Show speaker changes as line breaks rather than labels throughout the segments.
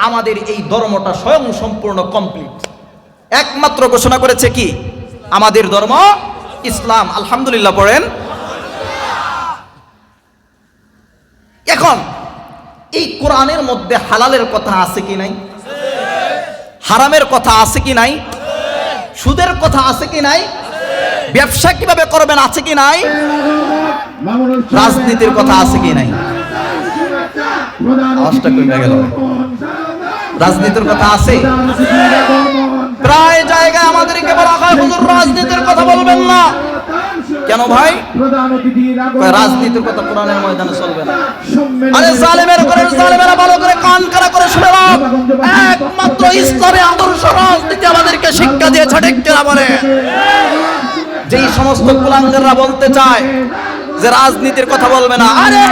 আমাদের এই ধর্মটা স্বয়ং সম্পূর্ণ কমপ্লিট। একমাত্র ঘোষণা করেছে কি? আমাদের ধর্ম ইসলাম। আলহামদুলিল্লাহ পড়েন। এখন এই কোরআনের মধ্যে হালালের কথা আছে কি নাই? হারামের কথা আছে কি নাই? সুদের কথা আছে কি নাই? ব্যবসা কিভাবে করবেন আছে কি নাই? রাজনীতির কথা আছে কি নাই? আওয়াজটা কমে গেল। রাজনীতির কথা আছে। প্রায় জায়গায় আমাদেরকে বলা হয় হুজুর রাজনীতির কথা বলবেন না। কেন ভাই? রাজনীতির কথা কোরআনের ময়দানে চলবে না। আরে জালেমের করে জালেমেরা ভালো করে কান খাড়া করে শুনে নাও, একমাত্র ইসলামী আদর্শ রাজনীতি আমাদেরকে শিক্ষা দিয়েছে। ঠিক কিনা বলে? যেই সমস্ত কুলাঙ্গাররা বলতে চায় যে রাজনীতির কথা বলবে না, আরে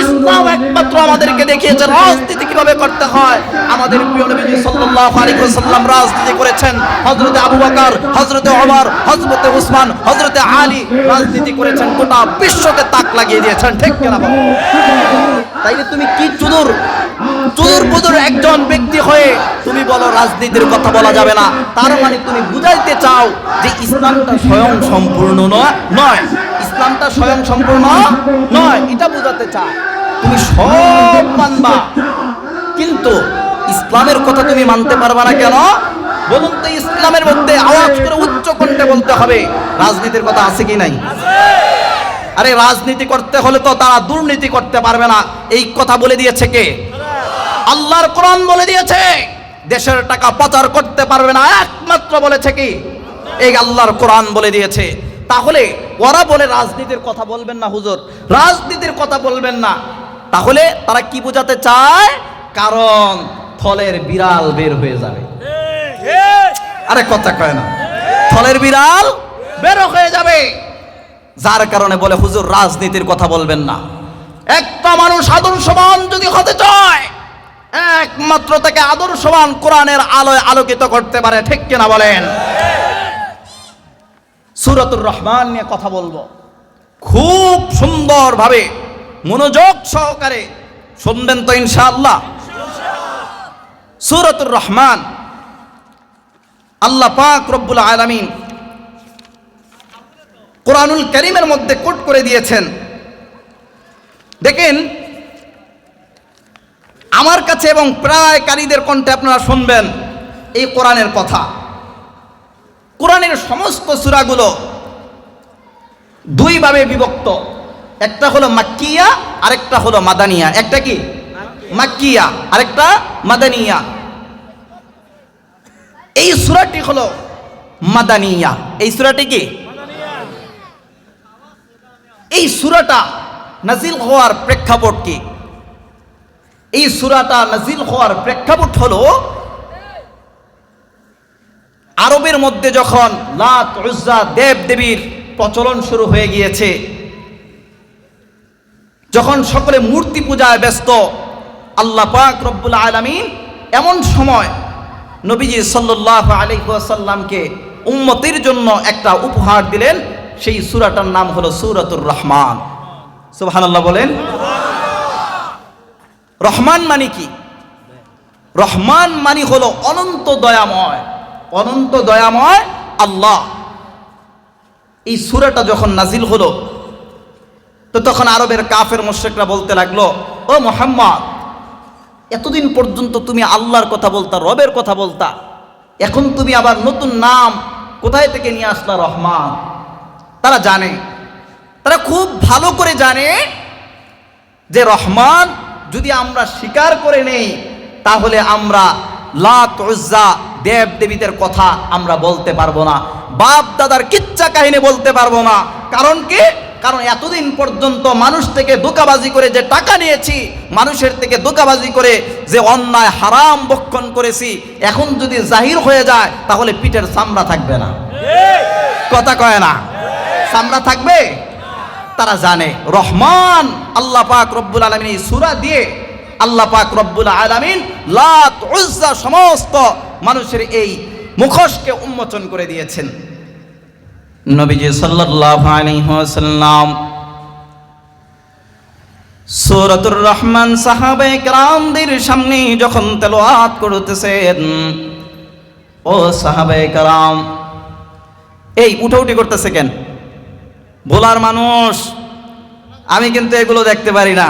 ইসলাম একমাত্র আমাদেরকে দেখিয়েছে রাজনীতি কিভাবে করতে হয়। আমাদের প্রিয় নবী সাল্লাল্লাহু আলাইহি ওয়াসাল্লাম রাজনীতি করেছেন। হযরতে আবু বকর, হযরতে ওমর, হযরতে উসমান, হযরতে আলী রাজনীতি করেছেন, গোটা বিশ্বকে তাক লাগিয়ে দিয়েছেন। ঠিক কিনা বলো? তাইলে তুমি কি চুদুর বুদুর একজন ব্যক্তি হয়ে তুমি বলো রাজনীতির কথা বলা যাবে না, তার মানে তুমি বুঝাইতে চাও যে ইসলামটা স্বয়ং সম্পূর্ণ নয়। ইসলামটা স্বয়ং সম্পূর্ণ নয়, এটা বোঝাতে চায়। তুমি সব মানবা, কিন্তু ইসলামের কথা তুমি মানতে পারবা না কেন? বলুন তো, ইসলামের মধ্যে আওয়াজ করে উচ্চ কণ্ঠে বলতে হবে রাজনীতির কথা আছে কি নাই? আরে রাজনীতি করতে হলে তো তারা দুর্নীতি করতে পারবে না। এই কথা বলে দিয়েছে কে? আল্লাহর কোরআন বলে দিয়েছে। দেশের টাকা পাচার করতে পারবে না, একমাত্র বলেছে কি? এই আল্লাহর কোরআন বলে দিয়েছে। তাহলে ওরা বলে রাজনীতির কথা বলবেন না হুজুর, রাজনীতির কথা বলবেন না, তাহলে তারা কি বোঝাতে চায়? কারণ থলের বিড়াল বের হয়ে যাবে। আরে কথা কয় না, থলের বিড়াল বের হয়ে যাবে, যার কারণে বলে হুজুর রাজনীতির কথা বলবেন না। একটা মানুষ আদর্শবান যদি হতে চায়, একমাত্র তাকে আদর্শবান কোরআনের আলোয় আলোকিত করতে পারে। ঠিক কিনা বলেন? সূরাতুর রহমান নিয়ে কথা বলবো, খুব সুন্দরভাবে মনোযোগ সহকারে শুনবেন তো ইনশাআল্লাহ। সূরাতুর রহমান আল্লাহ পাক রব্বুল আলামিন কোরআনুল কারীমের মধ্যে কোট করে দিয়েছেন। দেখেন, আমার কাছে এবং প্রায় কারীদের কণ্ঠে আপনারা শুনবেন এই কোরআনের কথা। কোরআনের সমস্ত সূরাগুলো দুই ভাবে বিভক্ত, একটা হলো মাক্কিয়া আরেকটা হলো মাদানিয়া। একটা কি? মাক্কিয়া, আরেকটা মাদানিয়া। এই সূরাটি হলো মাদানিয়া। এই সূরাটি কি? এই সূরাটা নাজিল হওয়ার প্রেক্ষাপট কি? এই সূরাটা নাজিল হওয়ার প্রেক্ষাপট হলো আরবের মধ্যে যখন লাত উজ্জা দেব দেবীর প্রচলন শুরু হয়ে গিয়েছে, যখন সকলে মূর্তি পূজায় ব্যস্ত, আল্লাহ পাক রব্বুল আলামিন এমন সময় নবীজি সাল্লাল্লাহু আলাইহি ওয়াসাল্লামকে উম্মতের জন্য একটা উপহার দিলেন। সেই সূরাটার নাম হলো সূরাতুর রহমান। সুবহানাল্লাহ বলেন। রহমান মানে কি? রহমান মানে হলো অনন্ত দয়াময়, অনন্ত দয়াময় আল্লাহ। এই সূরাটা যখন নাজিল হলো, তো তখন আরবের কাফের মুশরিকরা বলতে লাগলো, ও মুহাম্মদ, এতদিন পর্যন্ত তুমি আল্লাহর কথা বলতা, রবের কথা বলতা, এখন তুমি আবার নতুন নাম কোথায় থেকে নিয়ে আসলা রহমান? তারা জানে, তারা খুব ভালো করে জানে যে রহমান যদি আমরা স্বীকার করে নেই, তাহলে আমরা লাত উজ্জা দেব দেবীদের কথা আমরা বলতে পারবো না, বাপ দাদার কিচ্ছা কাহিনী বলতে পারবো না। কারণ কি? কারণ এতদিন পর্যন্ত মানুষ থেকে ধোঁকাবাজি করে যে টাকা নিয়েছি, মানুষের থেকে ধোঁকাবাজি করে যে অন্যায় হারাম ভক্ষণ করেছি, এখন যদি জাহির হয়ে যায় তাহলে পিঠের চামড়া থাকবে না। কথা কয় না? চামড়া থাকবে? তারা জানে রহমান আল্লাহ পাক রব্বুল আলামিন এই সূরা দিয়ে আল্লাহ পাক রব্বুল আলামিন লাত উজ্জা সমস্ত মানুষের এই মুখোশকে উন্মোচন করে দিয়েছেন। নবীজি সাল্লাল্লাহু আলাইহি ওয়াসাল্লাম সূরাতুর রহমান সাহাবায়ে কেরামদের সামনে যখন তেলাওয়াত করতেছেন, ও সাহাবায়ে কেরাম এই উঠাউঠি করতেছে কেন? ভোলার মানুষ, আমি কিন্তু এগুলো দেখতে পারি না।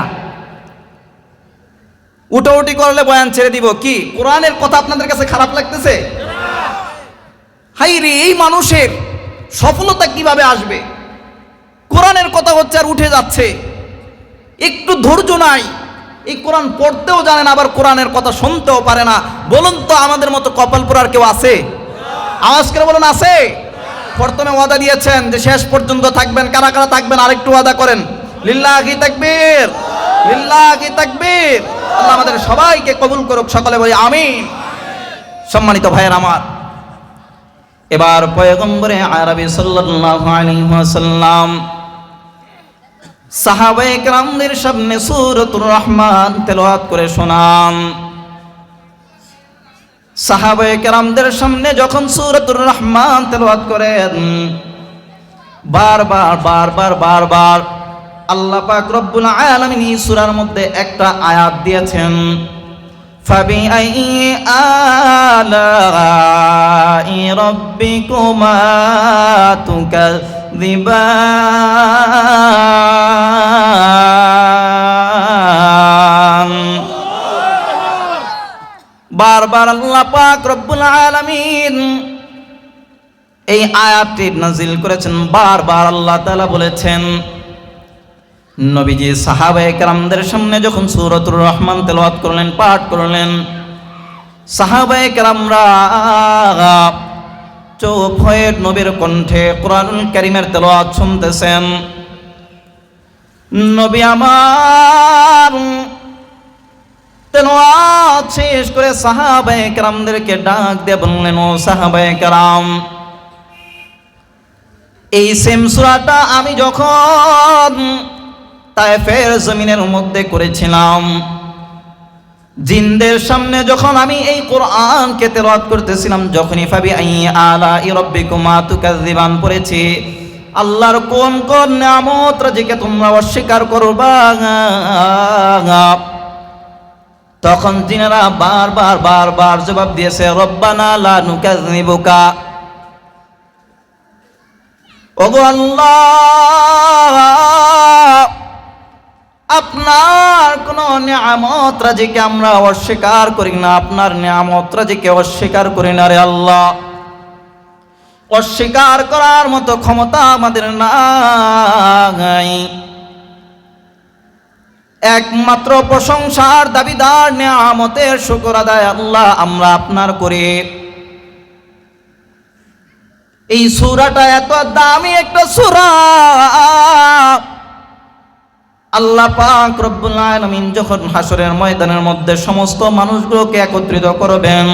উঠাউঠি করলে বয়ান ছেড়ে দিব। কি কোরআনের কথা আপনাদের কাছে খারাপ লাগতেছে? হাই রে, এই মানুষের সফলতা কিভাবে আসবে? কোরআনের কথা হচ্ছে আর উঠে যাচ্ছে, একটু ধৈর্য নাই। এই কোরআন পড়তেও জানে না, আবার কোরআনের কথা শুনতেও পারে না। বলুন তো আমাদের মতো কপাল পোড়ার কেউ আছে? আওয়াজ করে বলুন আছে? প্রথমে ওয়াদা দিয়েছেন যে শেষ পর্যন্ত থাকবেন। কারা কারা থাকবেন আরেকটু ওয়াদা করেন। লিল্লাহি তাকবীর, লিল্লাহি তাকবীর। আল্লাহ আমাদের সবাইকে কবুল করুক, সকলে বলি আমিন। সম্মানিত ভাইয়ের আমার, এবার পয়গম্বরে আরবি সাল্লাল্লাহু আলাইহি ওয়াসাল্লাম সাহাবায়ে কেরামদের সামনে সূরাতুর রহমান তেলাওয়াত করে শোনান। সাহাবায়ে কেরামদের সামনে যখন সূরাতুর রহমান তেলাওয়াত করেন, বারবার বারবার বারবার আল্লাহ পাক রব্বুল আলামিন এই সূরার মধ্যে একটা আয়াত দিয়েছেন, ফাবিআইয়ি আলাই রাব্বিকুমা তুকাযযিবান। বারবার আল্লাহ পাক রব্বুল আলামিন এই আয়াতটি নাজিল করেছেন। বারবার আল্লাহ তাআলা বলেছেন, নবীজি সাহাবায়ে কেরামদের সামনে যখন সূরাতুর রহমান তেলাওয়াত করলেন, পাঠ করলেন, সাহাবায়ে কেরামরা চুপ হয়ে নবীর কণ্ঠে কোরআনুল কারীমের তেলাওয়াত শুনতেছেন। নবী আমার তেলাওয়াত শেষ করে সাহাবায়ে কেরামদেরকে ডাক দিয়ে বললেন, ও সাহাবায়ে কেরাম, এই সেম সূরাটা আমি যখন তায়েফের জমিনের মধ্যে করেছিলাম, জিনদের সামনে যখন আমি এই কোরআনকে তেলাওয়াত করতেছিলাম, যখনই ফাবিআইয়ি আলাই রাব্বিকুমা তুকাযযিবান পড়েছি, আল্লাহর কোন কোন নিয়ামত রাজিকে তোমরা অস্বীকার করবা, তখন জিনেরা বারবার বারবার জবাব দিয়েছে, রব্বানা লা নুকাযযিবুকা, ওগো আল্লাহ, আপনার কোন নিয়ামত রাজিকে আমরা অস্বীকার করি না, আপনার নিয়ামত রাজিকে অস্বীকার করি না রে আল্লাহ। অস্বীকার করার মতো ক্ষমতা আমাদের নাই। একমাত্র প্রশংসার দাবিদার, নিয়ামতের শুকর আদায় আল্লাহ আমরা আপনার করি। এই সূরাটা এত দামি একটা সূরা, আল্লাহ পাক রব্বুল আলামিন যখন হাসরের ময়দানের মধ্যে সমস্ত মানুষগুলোকে একত্রিত করবেন,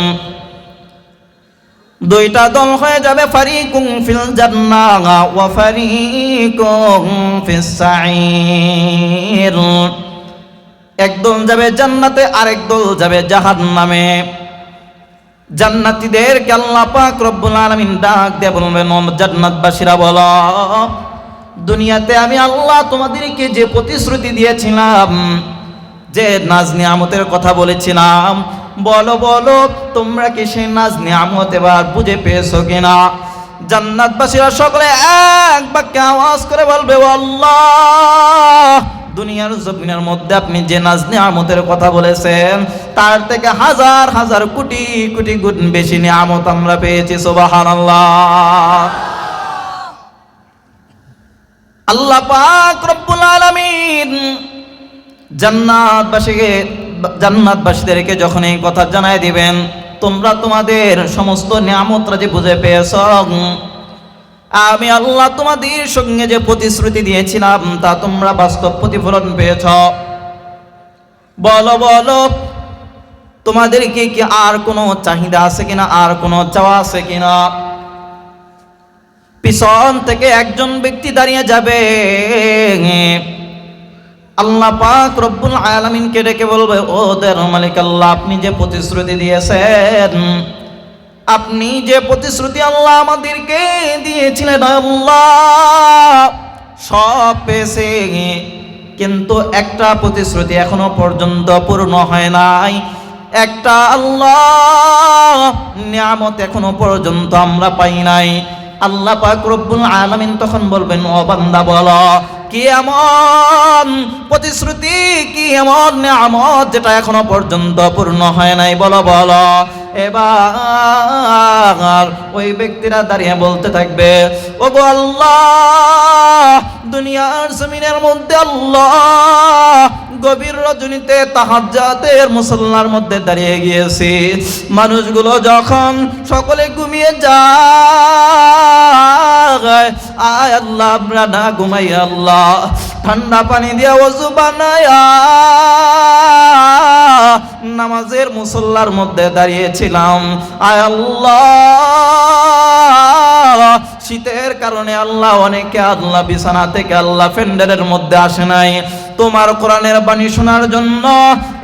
দুইটা দল হয়ে যাবে, ফারিকুম ফিল জান্নাহ ওয়া ফারিকুম ফিস সাঈর। একদল যাবে জান্নাতে, আরেক দল যাবে জাহান্নামে। জান্নাতীদেরকে আল্লাহ পাক রব্বুল আলামিন ডাক দিয়ে বলবেন, জান্নাতবাসীরা বলো, দুনিয়াতে আমি আল্লাহ তোমাদেরকে যে প্রতিশ্রুতি দিয়েছিলাম, যে নাজ নিয়ামতের কথা বলেছিলাম, বলো বলো তোমরা কি সেই নাজ নিয়ামত এবার বুঝে পেয়েছো কিনা? জান্নাতবাসীরা সকলে এক বাক্যে আওয়াজ করে বলবে, আল্লাহ, দুনিয়ার জমিনের মধ্যে আপনি যে নাজ নিয়ামতের কথা বলেছেন, তার থেকে হাজার হাজার কোটি কোটি গুণ বেশি নিয়ামত আমরা পেয়েছি। সুবহানাল্লাহ। আল্লাহ পাক রব্বুল আলামিন জান্নাতবাসীদেরকে যখন এই কথা জানাই দিবেন, তোমরা তোমাদের সমস্ত নিয়ামত রাজি বুঝে পেয়েছ, আমি আল্লাহ তোমাদের সঙ্গে যে প্রতিশ্রুতি দিয়েছিলাম তা তোমরা বাস্তব প্রতিফলন পেয়েছ, বলো বলো তোমাদেরকে কি আর কোনো চাহিদা আছে কিনা, আর কোনো চাওয়া আছে কিনা? পিছন থেকে একজন ব্যক্তি দাঁড়িয়ে যাবে, আল্লাহ পাক রব্বুল আলামিনকে ডেকে বলবে, ও দের মালিক আল্লাহ, আপনি যে প্রতিশ্রুতি দিয়েছেন, আপনি যে প্রতিশ্রুতি আল্লাহ আমাদেরকে দিয়েছিলেন, আল্লাহ সব পেয়েছে, কিন্তু একটা প্রতিশ্রুতি এখনো পর্যন্ত পূর্ণ হয় নাই। একটা আল্লাহ নিয়ামত এখনো পর্যন্ত আমরা পাই নাই। আল্লাহ পাক রব্বুল আলামিন তখন বলবেন, ও বান্দা বলো কি এমন প্রতিশ্রুতি, কি এমন নিয়ামত যেটা এখনো পর্যন্ত পূর্ণ হয় নাই, বলো বলো। এবার ওই ব্যক্তিরা দাঁড়িয়ে বলতে থাকবে, ও গো আল্লাহ, দুনিয়ার জমিনের মধ্যে আল্লাহ গভীর রজনীতে তাহাজ্জুদের মুসল্লার মধ্যে দাঁড়িয়ে গিয়েছি। মানুষগুলো যখন সকলে ঘুমিয়ে যায়, আয় আল্লাহ আমরা না ঘুমাই আল্লাহ ঠান্ডা পানি দিয়ে ওযু বানায়া নামাজের মুসল্লার মধ্যে দাঁড়িয়েছিলাম। আয় আল্লাহ শীতের কারণে আল্লাহ অনেকে আল্লাহ বিছানা থেকে আল্লাহ ফ্যান্ডেলের মধ্যে আসে নাই, তোমার কোরআনের বাণী শোনার জন্য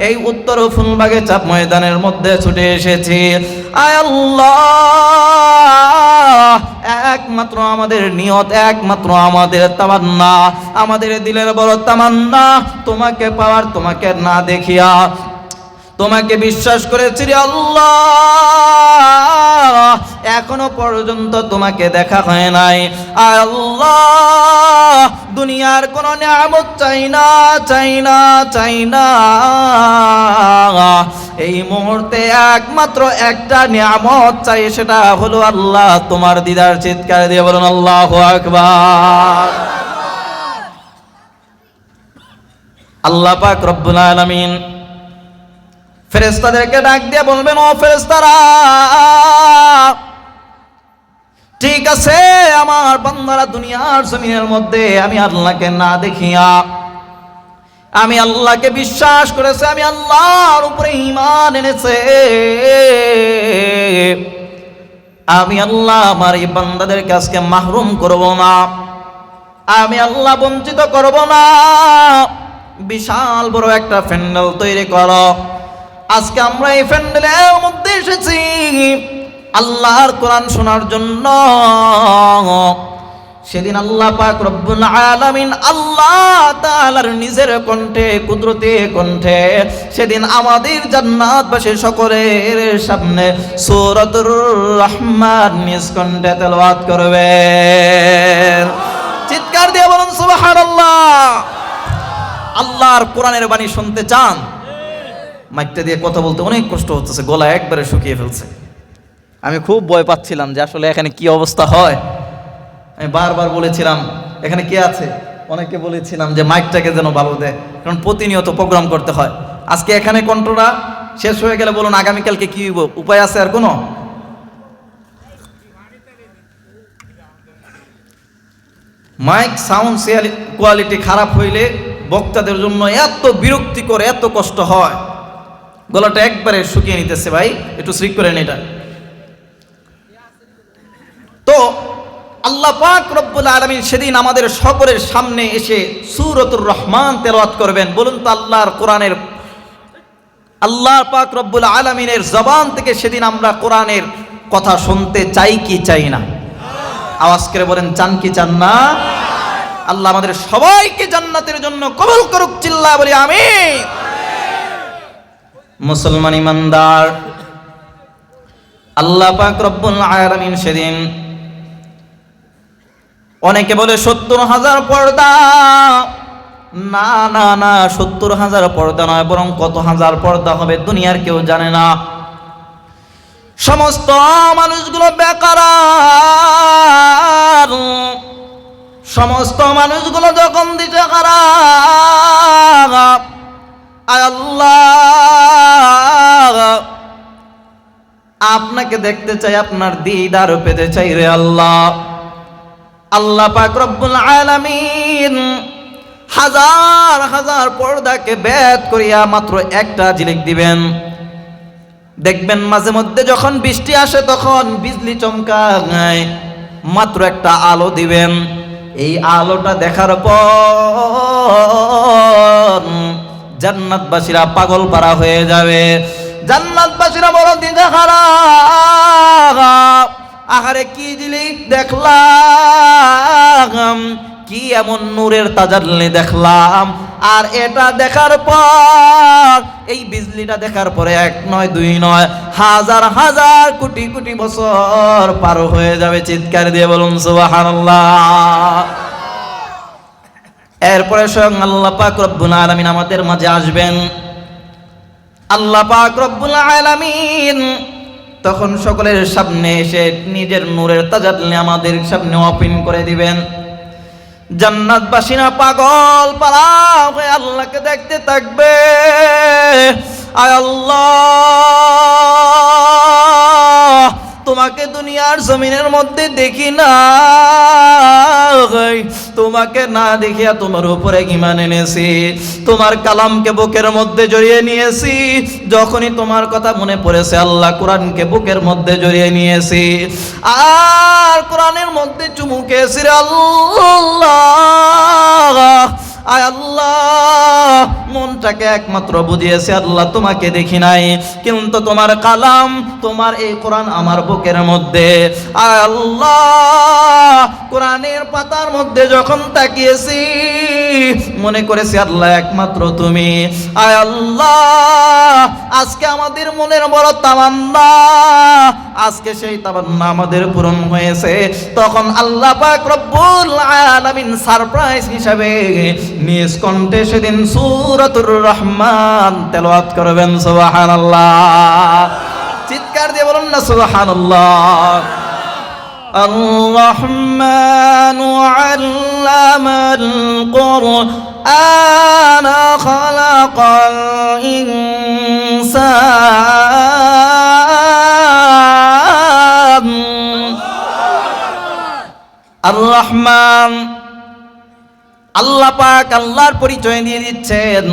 এই উত্তর ফুলবাগিচা ময়দানের মধ্যে ছুটে এসেছি। আয় আল্লাহ একমাত্র আমাদের নিয়ত, একমাত্র আমাদের তামান্না, আমাদের দিলের বড় তামান্না তোমাকে পাওয়ার, তোমাকে না দেখিয়া তোমাকে বিশ্বাস করেছি রে আল্লাহ, এখনো পর্যন্ত তোমাকে দেখা হয় নাই। আয় আল্লাহ দুনিয়ার কোন নিয়ামত চাই না, চাই না, চাই না, এই মুহূর্তে একমাত্র একটা নিয়ামত চাই, সেটা হলো আল্লাহ তোমার দিদার। চিৎকার দিয়ে বলুন আল্লাহু আকবার। আল্লাহ পাক রব্বুল আলামিন ফেরেশতাদেরকে ডাক দিয়ে বলবেন, ও ফেরেশতারা, ঠিক আছে আমার বান্দারা দুনিয়ার জমিনের মধ্যে আমি আল্লাহকে না দেখিয়া আমি আল্লাহকে বিশ্বাস করেছে, আমি আল্লাহর উপরে ঈমান এনেছে, আমি আল্লাহ আমার এই বান্দাদেরকে আজকে মাহরুম করব না, আমি আল্লাহ বঞ্চিত করব না। বিশাল বড় একটা প্যান্ডেল তৈরি করো। আজকে আমরা এই প্যান্ডেলের মধ্যে এসেছি আল্লাহর কোরআন শোনার জন্য। সেদিন আল্লাহ পাক রব্বুল আলামিন আল্লাহ তাআলার নিজের কণ্ঠে, কুদরতে কণ্ঠে সেদিন আমাদের জান্নাতবাসী সকলের সামনে সূরাতুর রহমান নিজ কণ্ঠে তেলাওয়াত করবেন। চিৎকার দিয়ে বলুন সুবহানাল্লাহ। আল্লাহর কোরআনের বাণী শুনতে চান? মাইকটা দিয়ে কথা বলতে অনেক কষ্ট হচ্ছে, গলা একবারে শুকিয়ে ফেলছে। আমি খুব ভয় পাচ্ছিলাম যে আসলে এখানে কি অবস্থা হয়। আমি বারবার বলেছিলাম এখানে কে আছে, অনেকে বলেছিলাম যে মাইকটাকে যেন ভালো দেয়, কারণ প্রতিনিয়ত প্রোগ্রাম করতে হয়। আজকে এখানে কণ্ঠটা শেষ হয়ে গেলে বলুন আগামীকালকে কি হইব? উপায় আছে আর কোনো? মাইক সাউন্ড কোয়ালিটি খারাপ হইলে বক্তাদের জন্য এত বিরক্তিকর, এত কষ্ট হয়। গলাটা একবারে শুকিয়ে নিতেছে ভাই, একটু স্লিপ করেন এটা। তো আল্লাহ পাক রব্বুল আলামিন সেদিন আমাদের সকলের সামনে এসে সূরাতুর রহমান তেলাওয়াত করবেন। বলুন তো আল্লাহর কোরআনের, আল্লাহ পাক রব্বুল আলামিনের জবান থেকে সেদিন আমরা কোরআনের কথা শুনতে চাই কি চাই না? আওয়াজ করে বলেন চান কি চান না? আল্লাহ আমাদের সবাইকে জান্নাতের জন্য কবুল করুক, চিল্লায়া বলি আমিন। মুসলমান ইমানদার, আল্লাহ পাক রব্বুল আলামিন সেদিন, অনেকে বলে ৭০,০০০ পর্দা, না না না ৭০,০০০ পর্দা নয়, বরং কত হাজার পর্দা হবে দুনিয়ার কেউ জানে না। সমস্ত মানুষগুলো বেকার, সমস্ত মানুষগুলো যখন দিতে খারাপ, আল্লাহ আপনাকে দেখতে চাই, আপনার দিদার পেতে চাই রে আল্লাহ। আল্লাহ পাক রব্বুল আলামিন হাজার হাজার পর্দাকে ভেদ করিয়া মাত্র একটা ঝিলিক দিবেন। দেখবেন মাঝে মধ্যে যখন বৃষ্টি আসে তখন বিজলি চমকায়, মাত্র একটা আলো দিবেন। এই আলোটা দেখার পর জান্নাতবাসীরা পাগল পারা হয়ে যাবে। জান্নাতবাসীরা বড় দিদা খারাপ, আহারে কি জিনিস দেখলাম, কি এমন নূরের তাজাল্লি দেখলাম, আর এটা দেখার পর, এই বিজলিটা দেখার পরে এক নয় দুই নয়, হাজার হাজার কোটি কোটি বছর পার হয়ে যাবে। চিৎকার দিয়ে বলুন সুবহানাল্লাহ। এরপরে স্বয়ং আল্লাহ পাক রব্বুল আলামিন আমাদের মাঝে আসবেন। আল্লাহ পাক রব্বুল আলামিন তখন সকলের সামনে এসে নিজের নূরের তাজাল্লি আমাদের সামনে ওপেন করে দিবেন। জান্নাতবাসীরা পাগল পারা হয়ে আল্লাহকে দেখতে থাকবে। আয় আল্লাহ, তোমাকে দুনিয়ার জমিনের মধ্যে দেখি না, তোমাকে না দেখিয়া তোমার উপরে ঈমান এনেছি, তোমার কালামকে বুকের মধ্যে জড়িয়ে নিয়েছি। যখনই তোমার কথা মনে পড়েছে আল্লাহ, কোরআনকে বুকের মধ্যে জড়িয়ে নিয়েছি আর কোরআনের মধ্যে চুমু খেয়েছি রে আল্লাহ। আয় আল্লাহ, মনটাকে একমাত্র বুঝিয়েছে আল্লাহ তোমাকে দেখি নাই, কিন্তু তোমার কালাম, তোমার এই কোরআন আমার বুকের মধ্যে। আয় আল্লাহ, কোরআনের পাতার মধ্যে যখন তাকিয়েছি মনে করেছি আল্লাহ একমাত্র তুমি। আয় আল্লাহ, আজকে আমাদের মনের বড় তামান্না, আজকে সেই তামান্না আমাদের পূরণ হয়েছে। তখন আল্লাহ পাক রব্বুল আলামিন সারপ্রাইজ হিসাবে নিজ কণ্ঠে সেদিন সূরাতুর রহমান তেলাওয়াত করবেন। সুবহানাল্লাহ। চিৎকার দিয়ে বলুন না সুবহানাল্লাহ। আর-রহমানু আল্লামাল কুরআনা খালাকাল ইনসান। আর-রহমান, আল্লাহ পাক আল্লাহর পরিচয় দিয়ে দিচ্ছেন।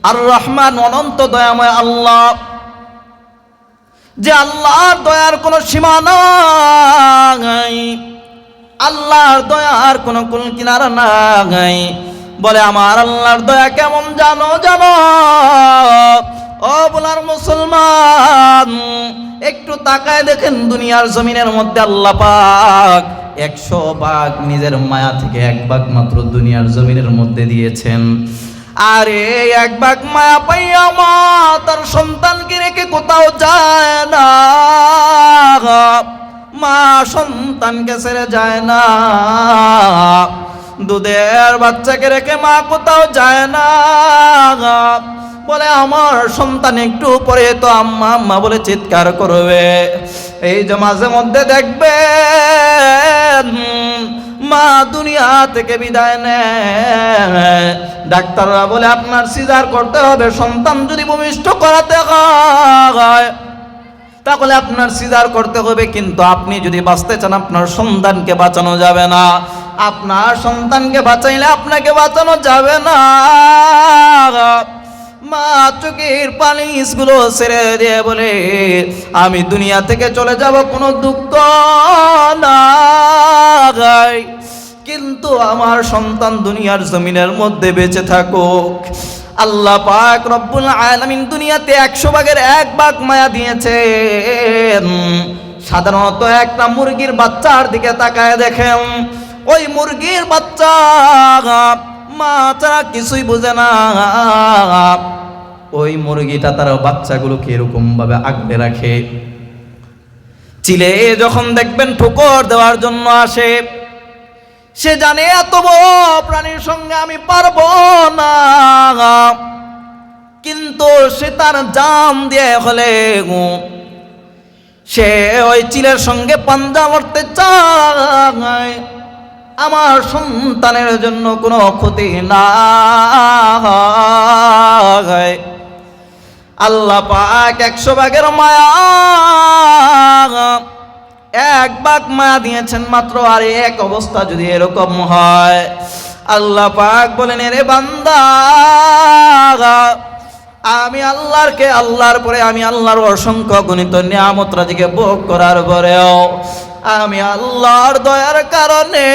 আর রহমান, অনন্ত দয়াময় আল্লাহ, যে আল্লাহর দয়ার কোনো সীমা নাই, আল্লাহর দয়ার কোনো কুল কিনারা নাই। বলে আমার আল্লাহর দয়া কেমন জানো? জানো ও বলার মুসলমান, একটু তাকায় দেখেন দুনিয়ার জমিনের মধ্যে আল্লাহ পাক 100 ভাগ নিজের মায়া থেকে 1 ভাগ মাত্র দুনিয়ার জমিনের মধ্যে দিয়েছেন। আর এই 1 ভাগ মায়া পাইয়া মা তার সন্তানকে রেখে কোথাও যায় না, মা সন্তানকে ছেড়ে যায় না। দুধের বাচ্চাকে রেখে মা কোথাও যায় না। বলে আমার সন্তান একটু পরে তো আম্মা আম্মা বলে চিৎকার করবে। এই যে মাঝে মধ্যে দেখবে মা দুনিয়া থেকে বিদায় নেয়, ডাক্তাররা বলে আপনার সিজার করতে হবে, সন্তান যদি ভূমিষ্ঠ করাতে হয় তাহলে আপনার সিজার করতে হবে, কিন্তু আপনি যদি বাঁচতে চান আপনার সন্তানকে বাঁচানো যাবে না। আপনার সন্তানকে বাঁচাইলে আপনাকে বাঁচানো যাবে না। মা চোখের পানিগুলো ছেড়ে দিয়ে বলে আমি দুনিয়া থেকে চলে যাব, কোনো দুঃখ নাই, কিন্তু আমার সন্তান দুনিয়ার জমিনের মধ্যে বেঁচে থাকুক। আল্লাহ পাক রব্বুল আলামিন দুনিয়াতে 100 ভাগের 1 ভাগ মায়া দিয়েছেন। সাধারণত একটা মুরগির বাচ্চার দিকে তাকায় দেখেন, ওই মুরগির বাচ্চা মা ছাড়া কিছুই বোঝে না। ওই মুরগিটা তার বাচ্চাগুলোকে এরকম ভাবে আগলে রাখে। চিলে যখন দেখবেন ঠোকর দেওয়ার জন্য আসে, সে জানে এত বড় প্রাণীর সঙ্গে আমি পারবো না, কিন্তু সে তার জান দিয়ে হলে সে ওই চিলের সঙ্গে পাঞ্জা লড়তে চায়, আমার সন্তানের জন্য কোনো ক্ষতি না হয়। আল্লাহ পাক 100 ভাগের মায়া 1 ভাগ মায়া দিয়েছেন মাত্র। আর এক অবস্থা যদি এরকম হয়, আল্লাহ পাক বলেন এরে বান্দা, আমি আল্লাহর পরে আমি আল্লাহর অসংখ্য গণিত নিয়ামত রাজিকে ভোগ করার পরেও আমি আল্লাহর দয়ার কারণে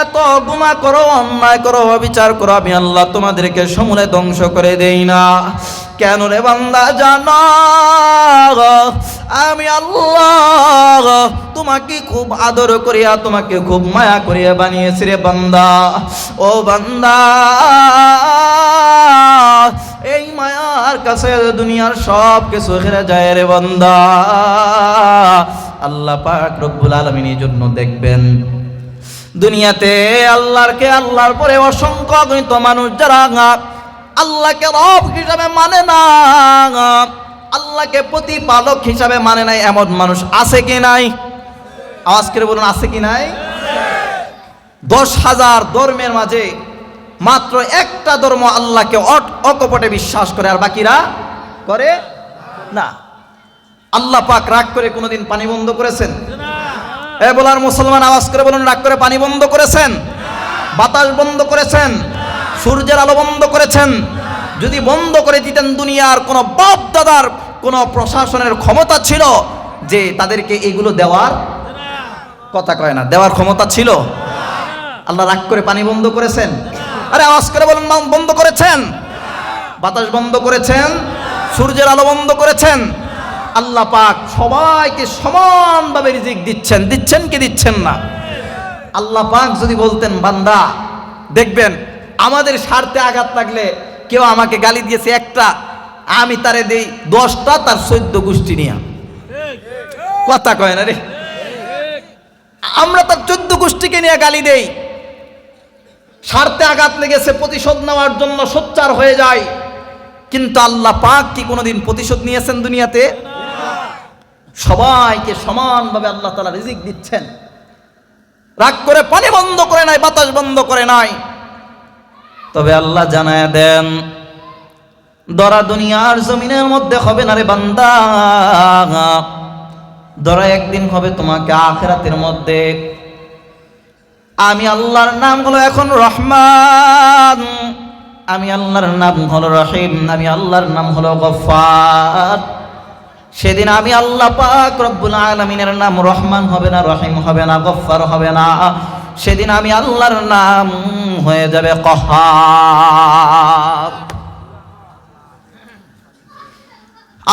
এত গুনাহ করো, অন্যায় করো, অবিচার করো, আমি আল্লাহ তোমাদেরকে সমূলে ধ্বংস করে দেই না। কেন রে বান্দা? জানো আমি আল্লাহ তোমাকে খুব আদর করিয়া, তোমাকে খুব মায়া করিয়া বানিয়েছি রে বান্দা। ও বান্দা, এই মায়ার কাছে দুনিয়ার সব কিছু হেরে যায় রে বান্দা। আল্লাহ পাক রব্বুল আলামিন এই জন্য দেখবেন দুনিয়াতে আল্লাহর পরে অসংখ্য অগণিত মানুষ যারা আল্লাহকে রব হিসাবে মানে না, আল্লাহকে প্রতিপালক হিসাবে মানে নাই, এমন মানুষ আছে কি নাই? আওয়াজ করে বলুন, আছে কি নাই? 10,000 ধর্মের মাঝে মাত্র একটা ধর্ম আল্লাহকে অকপটে বিশ্বাস করে, আর বাকিরা করে না। আল্লাহ পাক রাগ করে কোনোদিন পানি বন্ধ করেছেন? এ বলার মুসলমান আওয়াজ করে বলুন, রাগ করে পানি বন্ধ করেছেন? বাতাস বন্ধ করেছেন? সূর্যের আলো বন্ধ করেছেন? যদি বন্ধ করে দিতেন, দুনিয়ার কোন বাপ দাদার কোন প্রশাসনের ক্ষমতা ছিল যে তাদেরকে এগুলো দেওয়ার? কথা কয় না, দেওয়ার ক্ষমতা ছিল? আল্লাহ রাগ করে পানি বন্ধ করেছেন? আরে আওয়াজ করে বলুন, বন্ধ করেছেন? বাতাস বন্ধ করেছেন? সূর্যের আলো বন্ধ করেছেন? আল্লাহ পাক সবাইকে সমানভাবে রিজিক দিচ্ছেন কি দিচ্ছেন না? আল্লাহ পাক যদি বলতেন, বান্দা দেখবেন আমাদের স্বার্থে আঘাত লাগলে কেউ আমাকে গালি দিয়েছে একটা, আমি তারে দেই 10টা, তার 14 গোষ্ঠী নিয়ে। কথা কয় না রে? আমরা তার 14 গোষ্ঠীকে নিয়ে গালি দেই, স্বার্থে আঘাত লেগেছে প্রতিশোধ নেওয়ার জন্য সোচ্চার হয়ে যায়। কিন্তু আল্লাহ পাক কি কোনোদিন প্রতিশোধ নিয়েছেন দুনিয়াতে? সবাইকে সমানভাবে আল্লাহ তাআলা রিজিক দিচ্ছেন, রাগ করে পানি বন্ধ করে নাই, বাতাস বন্ধ করে নাই। তবে আল্লাহ জানায় দেন, দরা দুনিয়ার জমিনের মধ্যে হবে না রে বান্দা, দরা একদিন হবে তোমাকে আখিরাতের মধ্যে। আমি আল্লাহর নাম হলো এখন রহমান, আমি আল্লাহর নাম হলো রহিম, আমি আল্লাহর নাম হলো গফফার। সেদিন আমি আল্লাহ পাক রব্বুল আলামিনের নাম রহমান হবে না, রহিম হবে না, গফফার হবে না, সেদিন আমি আল্লাহর নাম হয়ে যাবে কহার।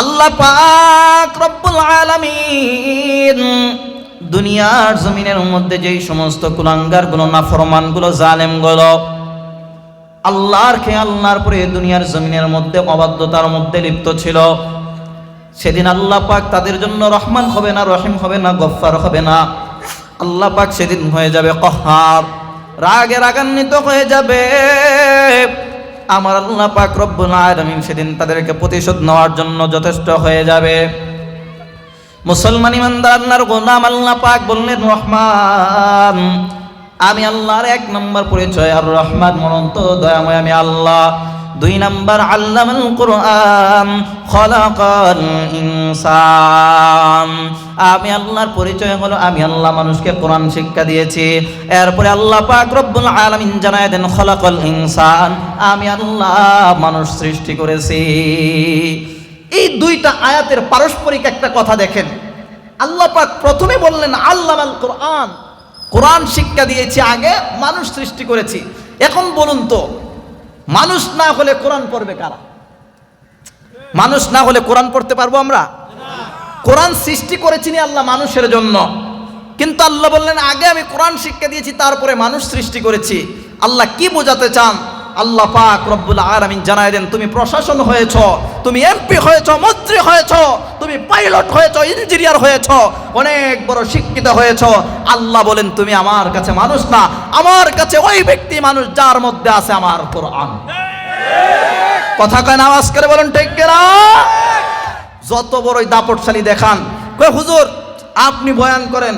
আল্লাহ পাক রব্বুল আলামিন দুনিয়ার জমিনের মধ্যে যেই সমস্ত কুলাঙ্গার গুলো, নাফরমান গুলো, জালেম গুলো আল্লাহর পরে দুনিয়ার জমিনের মধ্যে অবাধ্যতার মধ্যে লিপ্ত ছিল, সেদিন আল্লাহ পাক তাদের জন্য রহমান হবে না, রহিম হবে না, গফফার হবে না। আল্লাহ পাক সেদিন হয়ে যাবে কহার, রাগে রাগান্বিত হয়ে যাবে। আমার আল্লাহ পাক রব্বুল আলামিন সেদিন তাদেরকে প্রতিশোধ নেওয়ার জন্য যথেষ্ট হয়ে যাবে। মুসলমান ইমানদার আল্লাহর গোলাম, আল্লাহ পাক বললেন রহমান, আমি আল্লাহর 1 নম্বর পরিচয় আর রহমান, অনন্ত দয়াময় আমি আল্লাহ। 2 নম্বর আল্লামাল কুরআন খলাকাল ইনসান, আমি আল্লাহর পরিচয় হলো আমি আল্লাহ মানুষকে কোরআন শিক্ষা দিয়েছি। এরপরে আল্লাহ পাক রব্বুল আলামিন জানায় দেন খলাকাল ইনসান, আমি আল্লাহ মানুষ সৃষ্টি করেছি। এই 2টা আয়াতের পারস্পরিক একটা কথা দেখেন। আল্লাহ পাক প্রথমে বললেন আল্লামাল কুরআন, কোরআন শিক্ষা দিয়েছি, আগে মানুষ সৃষ্টি করেছি। এখন বলুন তো, মানুষ না হলে কোরআন পড়বে কারা? মানুষ না হলে কোরআন পড়তে পারবো আমরা? কোরআন সৃষ্টি করেছিনি আল্লাহ মানুষের জন্য, কিন্তু আল্লাহ বললেন আগে আমি কোরআন শিক্ষা দিয়েছি, তারপরে মানুষ সৃষ্টি করেছি। আল্লাহ কি বোঝাতে চান? আল্লাহ পাক রব্বুল আলামিন জানায় দেন, তুমি প্রশাসন হয়েছ, তুমি এমপি হয়েছ, মন্ত্রী হয়েছ, তুমি পাইলট হয়েছ, ইঞ্জিনিয়ার হয়েছ, অনেক বড় শিক্ষিত হয়েছ, আল্লাহ বলেন তুমি আমার কাছে মানুষ না, আমার কাছে ওই ব্যক্তি মানুষ যার মধ্যে আছে আমার কোরআন। কথা কয় না? আওয়াজ করে বলেন ঠিক কিনা? যত বড়ই দাপটশালী দেখান, কয় হুজুর আপনি বয়ান করেন,